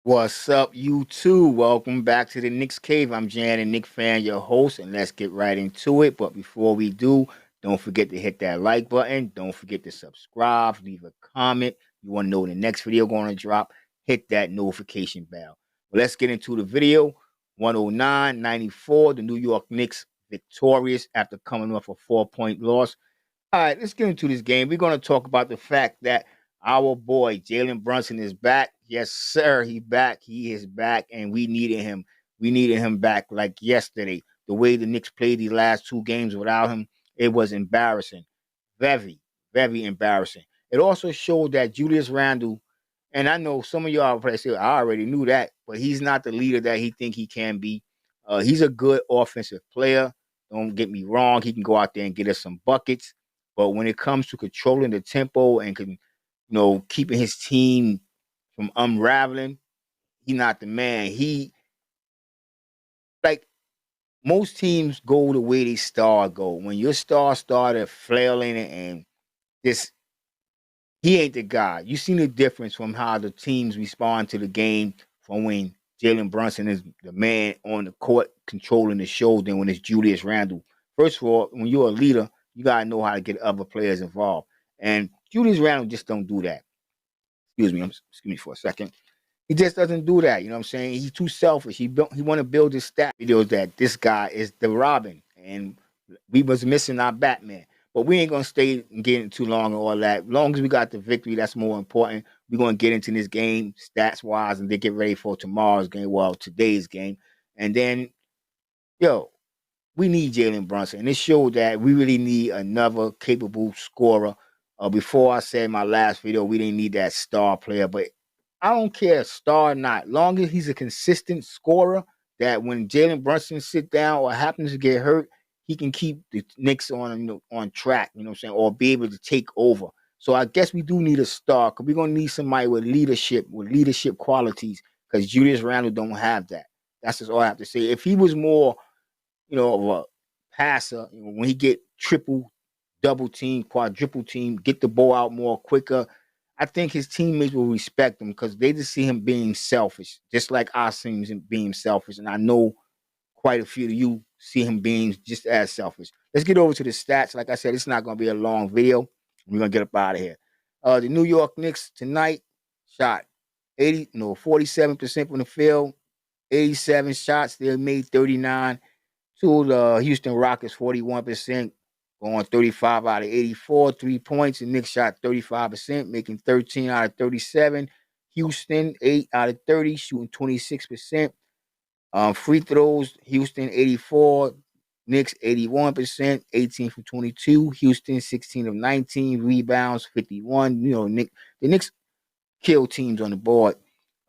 What's up, you two? Welcome back to the Knicks Cave. I'm Jan and Nick Fan, your host, and let's get right into it. But before we do, don't forget to hit that like button. Don't forget to subscribe, leave a comment. You want to know when the next video going to drop, hit that notification bell. Well, let's get into the video. 109-94, the New York Knicks victorious after coming off a 4-point loss. All right, let's get into this game. We're going to talk about the fact that our boy Jalen Brunson is back. Yes, sir, he back. He is back, and we needed him. We needed him back like yesterday. The way the Knicks played these last two games without him, it was embarrassing. Very, very embarrassing. It also showed that Julius Randle, and I know some of y'all probably say, I already knew that, but he's not the leader that he think he can be. He's a good offensive player. Don't get me wrong. He can go out there and get us some buckets. But when it comes to controlling the tempo and keeping his team from unraveling, he's not the man. He like most teams go the way they star go. When your star started flailing and this, he ain't the guy. You seen the difference from how the teams respond to the game from when Jalen Brunson is the man on the court controlling the show than when it's Julius Randle. First of all, when you're a leader, you gotta know how to get other players involved. And Julius Randle just don't do that. Excuse me for a second. He just doesn't do that. You know what I'm saying? He's too selfish. He want to build his stat videos that this guy is the Robin, and we was missing our Batman. But we ain't gonna stay and get into too long and all that. As long as we got the victory, that's more important. We're gonna get into this game stats wise, and then get ready for tomorrow's game. Well, today's game, and then yo, we need Jalen Brunson. And it showed that we really need another capable scorer. Before I said in my last video, we didn't need that star player, but I don't care, star or not. Long as he's a consistent scorer, that when Jalen Brunson sit down or happens to get hurt, he can keep the Knicks on track, you know what I'm saying, or be able to take over. So I guess we do need a star because we're gonna need somebody with leadership qualities, because Julius Randle don't have that. That's just all I have to say. If he was more of a passer, when he get triple, double team, quadruple team, get the ball out more quicker, I think his teammates will respect him because they just see him being selfish, just like I see him being selfish. And I know quite a few of you see him being just as selfish. Let's get over to the stats. Like I said, it's not going to be a long video. We're going to get up out of here. The New York Knicks tonight shot 47% from the field, 87 shots. They made 39. To the Houston Rockets, 41%, going 35 out of 84, 3 points. And Knicks shot 35%, making 13 out of 37. Houston, 8 out of 30, shooting 26%. Free throws, Houston, 84. Knicks, 81%, 18 from 22. Houston, 16 of 19. Rebounds, 51. The Knicks kill teams on the board.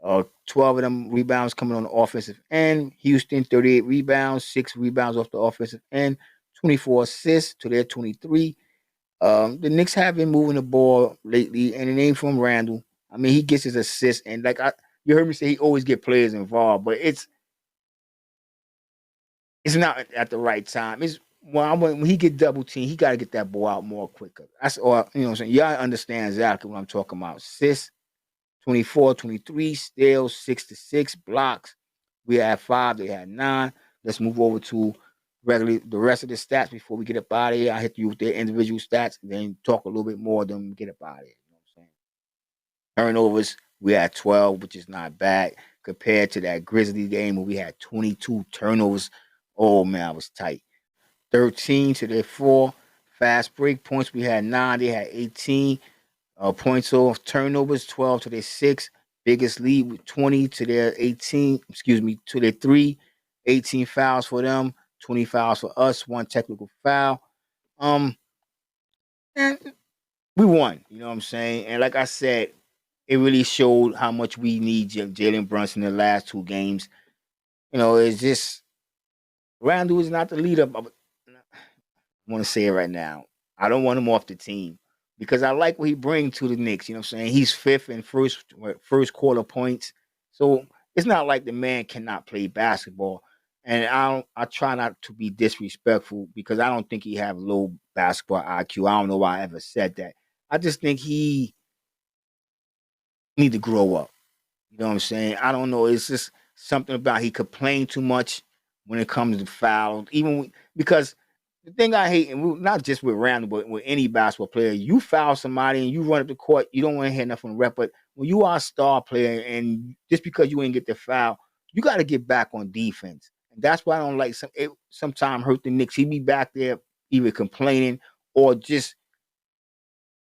12 of them rebounds coming on the offensive end. Houston, 38 rebounds, 6 rebounds off the offensive end, 24 assists to their 23. The Knicks have been moving the ball lately, and it ain't from Randle. I mean, he gets his assists, and you heard me say he always get players involved, but it's not at the right time. It's when he get double team, he got to get that ball out more quicker. That's all. You know what I'm saying? Y'all understand exactly what I'm talking about. Assists, 24, 23, steals, 6 to 6, blocks. We had 5, they had 9. Let's move over to the rest of the stats before we get up out of here. I hit you with their individual stats, and then talk a little bit more, then we get up out of here. You know what I'm saying? Turnovers, we had 12, which is not bad compared to that Grizzly game where we had 22 turnovers. Oh man, I was tight. 13 to their 4. Fast break points, we had 9, they had 18. Points off turnovers, 12 to their 6. Biggest lead with 20 to their 18, to their 3. 18 fouls for them, 20 fouls for us, 1 technical foul. And we won, you know what I'm saying? And like I said, it really showed how much we need Jalen Brunson in the last 2 games. It's just Randle is not the leader. I want to say it right now. I don't want him off the team because I like what he brings to the Knicks. You know what I'm saying? He's fifth in first quarter points. So it's not like the man cannot play basketball. And I try not to be disrespectful because I don't think he have low basketball IQ. I don't know why I ever said that. I just think he need to grow up. You know what I'm saying? I don't know. It's just something about he complained too much when it comes to fouls. Because the thing I hate, and not just with Randall, but with any basketball player, you foul somebody and you run up the court, you don't want to hear nothing from the rep. But when you are a star player and just because you ain't get the foul, you got to get back on defense. And that's why I don't like sometimes hurt the Knicks. He be back there either complaining or just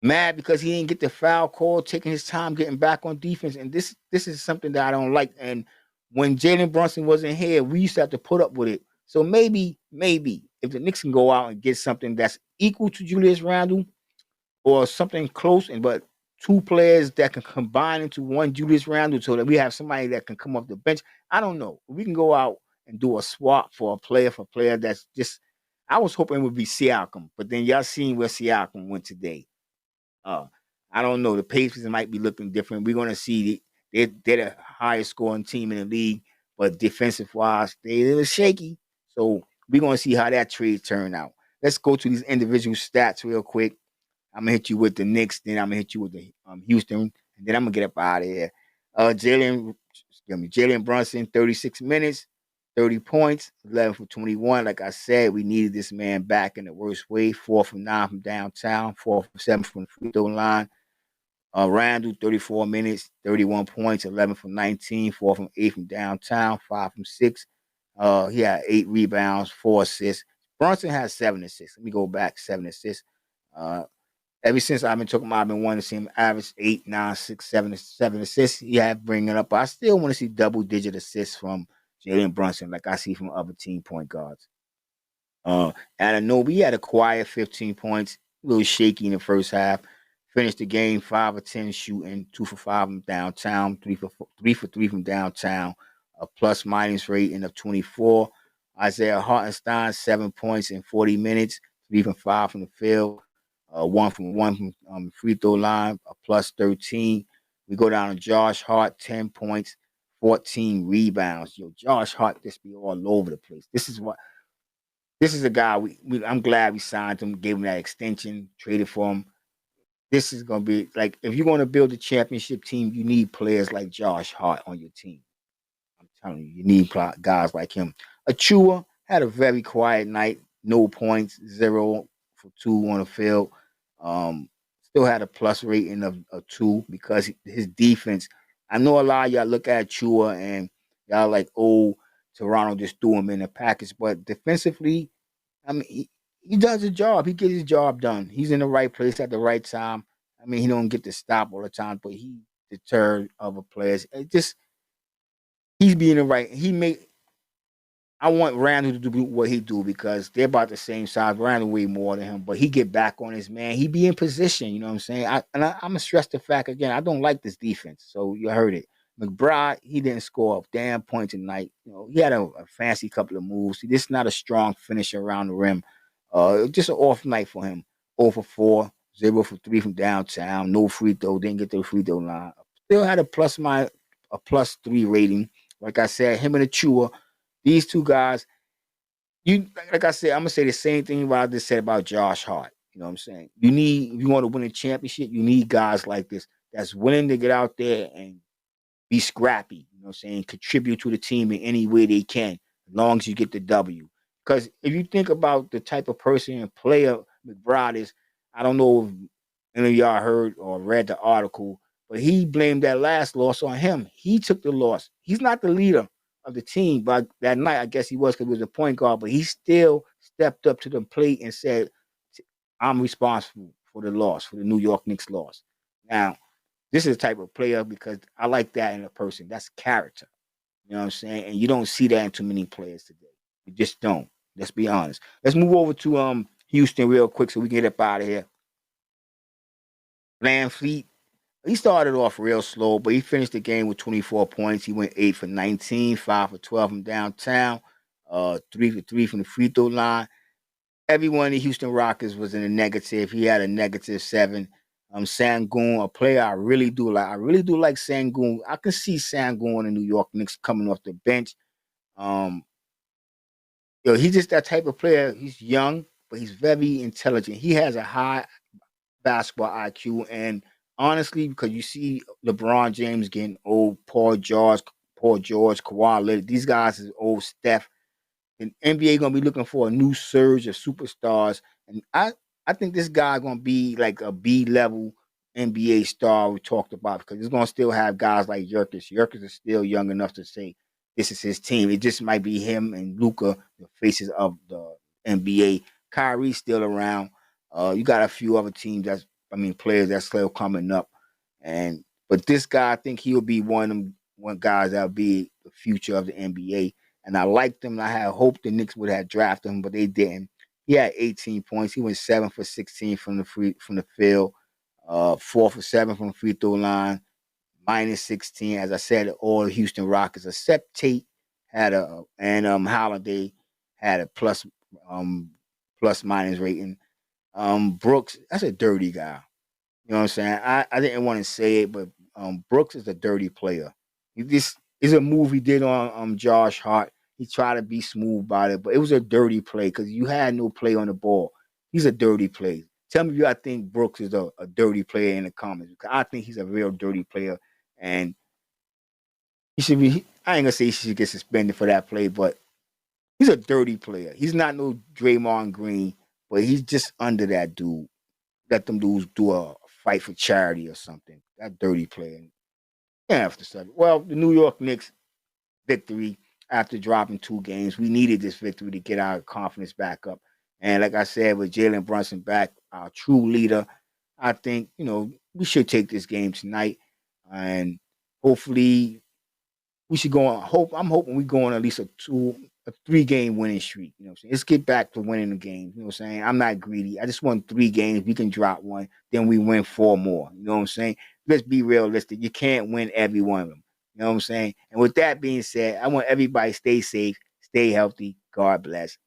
mad because he didn't get the foul call, taking his time getting back on defense. And this is something that I don't like. And when Jalen Brunson wasn't here, we used to have to put up with it. So maybe if the Knicks can go out and get something that's equal to Julius Randle or something close, and but two players that can combine into one Julius Randle, so that we have somebody that can come off the bench. I don't know. We can go out and do a swap for a player that's just. I was hoping it would be Siakam, but then y'all seen where Siakam went today. Uh, I don't know. The Pacers might be looking different. We're going to see they're the highest scoring team in the league, but defensive wise, they're shaky. So we're going to see how that trade turn out. Let's go to these individual stats real quick. I'm gonna hit you with the Knicks, then I'm gonna hit you with the Houston, and then I'm gonna get up out of here. Jalen Brunson, 36 minutes, 30 points, 11 for 21. Like I said, we needed this man back in the worst way. 4 from 9 from downtown, 4 from 7 from the free throw line. Randall, 34 minutes, 31 points, 11 from 19, 4 from 8 from downtown, 5 from 6. He had 8 rebounds, 4 assists. Brunson has 7 assists. Let me go back, 7 assists. Uh, Ever since I've been talking about, I've been wanting to see him average 8, 9, 6, 7 assists. Yeah, bringing it up. But I still want to see double-digit assists from Jalen Brunson, like I see from other team point guards. Anunoby had a quiet 15 points, a little shaky in the first half. Finished the game 5 of 10 shooting, 2 for 5 from downtown, 3 for 3 from downtown, a plus minus rating of 24. Isaiah Hartenstein 7 points in 40 minutes, 3 from 5 from the field, 1 from free throw line, a plus 13. We go down to Josh Hart, 10 points, 14 rebounds. Yo, Josh Hart just be all over the place. This is a guy I'm glad we signed him, gave him that extension, traded for him. This is gonna be like if you're gonna build a championship team, you need players like Josh Hart on your team. I'm telling you, you need guys like him. Achua had a very quiet night, no points, 0 for 2 on the field. Still had a plus rating of 2 because his defense. I know a lot of y'all look at Achua and y'all like, oh, Toronto just threw him in the package, but defensively, I mean, he does his job. He gets his job done. He's in the right place at the right time. I mean, he don't get to stop all the time, but he deterred other players. It just he's being the right. I want Randall to do what he do because they're about the same size. Randall way more than him, but he get back on his man. He be in position. You know what I'm saying? I'm gonna stress the fact again. I don't like this defense. So you heard it. McBride, he didn't score a damn point tonight. You know, he had a fancy couple of moves. This is not a strong finisher around the rim. Just an off night for him. 0 for 4, 0 for 3 from downtown. No free throw. Didn't get to the free throw line. Still had a plus 3 rating. Like I said, him and Achua, these two guys, like I said, I'm gonna say the same thing what I just said about Josh Hart. You know what I'm saying? If you want to win a championship, you need guys like this that's willing to get out there and be scrappy, you know what I'm saying? Contribute to the team in any way they can, as long as you get the W. Because if you think about the type of person and player McBride is, I don't know if any of y'all heard or read the article, but he blamed that last loss on him. He took the loss. He's not the leader of the team, but that night I guess he was because he was a point guard, but he still stepped up to the plate and said, I'm responsible for the loss, for the New York Knicks loss. Now, this is the type of player because I like that in a person. That's character. You know what I'm saying? And you don't see that in too many players today. You just don't. Let's be honest. Let's move over to Houston real quick so we can get up out of here. Van Fleet, he started off real slow, but he finished the game with 24 points. He went 8 for 19, 5 for 12 from downtown, 3 for 3 from the free throw line. Everyone in the Houston Rockets was in a negative. He had a -7. Sangoon, a player I really do like. I really do like Sangoon. I can see Sangoon in the New York Knicks coming off the bench. Um, he's just that type of player. He's young, but he's very intelligent. He has a high basketball IQ, and honestly, because you see LeBron James getting old, Paul George, Kawhi Leonard. These guys is old. Steph. And NBA gonna be looking for a new surge of superstars, and I think this guy gonna be like a B level NBA star we talked about because he's gonna still have guys like Jokic. Jokic is still young enough to say this is his team. It just might be him and Luca, the faces of the NBA. Kyrie's still around. You got a few other teams players that's still coming up, and but this guy, I think he'll be one guys that'll be the future of the NBA, and I liked him. I had hoped the Knicks would have drafted him, but they didn't. He had 18 points. He went 7 for 16 from the field, 4 for 7 from the free throw line, minus 16. As I said, all Houston Rockets except Tate had a and Holiday had a plus minus rating. Brooks, that's a dirty guy. You know what I'm saying? I didn't want to say it, but Brooks is a dirty player. This is a move he did on Josh Hart. He tried to be smooth about it, but it was a dirty play because you had no play on the ball. He's a dirty player. Tell me if you I think Brooks is a dirty player in the comments. Because I think he's a real dirty player, and he should be. I ain't gonna say he should get suspended for that play, but he's a dirty player. He's not no Draymond Green, but he's just under that dude. Let them dudes do a fight for charity or something. That dirty player. Yeah, after study. Well, the New York Knicks victory after dropping 2 games. We needed this victory to get our confidence back up. And like I said, with Jalen Brunson back, our true leader, I think, we should take this game tonight. And hopefully we should go on. I'm hoping we go on at least a 3 game winning streak. You know what I'm saying? Let's get back to winning the games. You know what I'm saying? I'm not greedy. I just want 3 games. We can drop one, then we win 4 more. You know what I'm saying? Let's be realistic. You can't win every one of them. You know what I'm saying? And with that being said, I want everybody to stay safe, stay healthy. God bless.